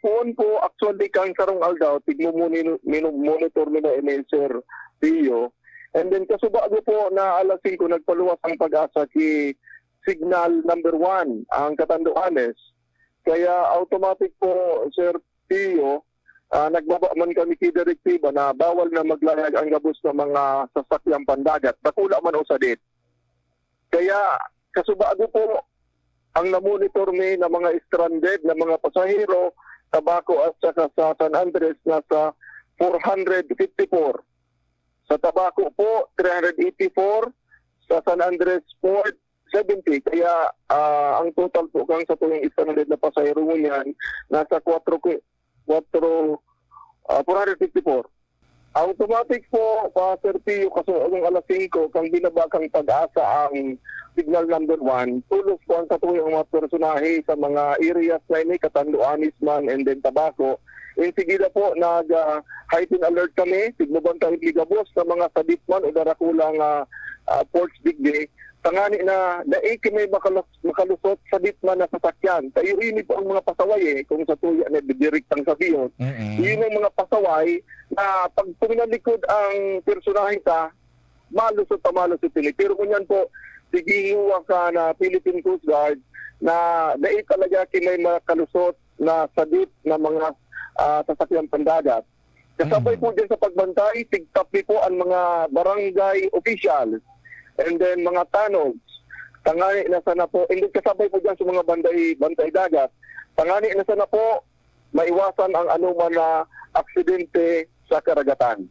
Gihapon po, actually, kang karong aldaw, monitor nila Sir Pio. And then kasubago po na alas 5, nagpaluwas ang pag-asa ki signal number 1, ang Catanduanes. Kaya automatic po, Sir Pio, nagbaba man kami ki direktiba na bawal na maglayag ang gabos ng mga sasakyang pandagat. Bakula man o sadit. Kaya kasubago po, ang namonitor mi ng mga stranded na mga pasahero, Tabaco at saka sa San Andres nasa 454. Sa Tabaco po, 384. Sa San Andres po, 70. Kaya ang total po kang sa tuwing stranded na pasahero niyan, nasa 454. Automatic po, Sir Pio, kasi ang alas 5, kang binabakang pag-asa ang signal number 1, tulos po ang katuloy ang mga personahe sa mga areas na ini, Catanduanes man and then Tabaco. Insigida po, nag-heightened alert kami, signubantang ligabos sa mga saditman o darakulang Ports Bigday. Tangani na daig may makalusot sa ditman na sasakyan. Tayo ini po ang mga pasaway kung sa tuya na direktang sabiyon. Yun ang mga pasaway na pag puminalikod ang personahe ka, malusot. Pero kunyan po, sigihiwa ka na Philippine Coast Guard na daig talaga may makalusot na sadit na mga sasakyan pandagat. Kasabay po dyan sa pagbantay, tigtapi po ang mga barangay officials. And then mga tanogs, tangani na sana po, hindi kasabay po dyan sa mga bantay dagat, tangani na sana po, maiwasan ang anuman na aksidente sa karagatan.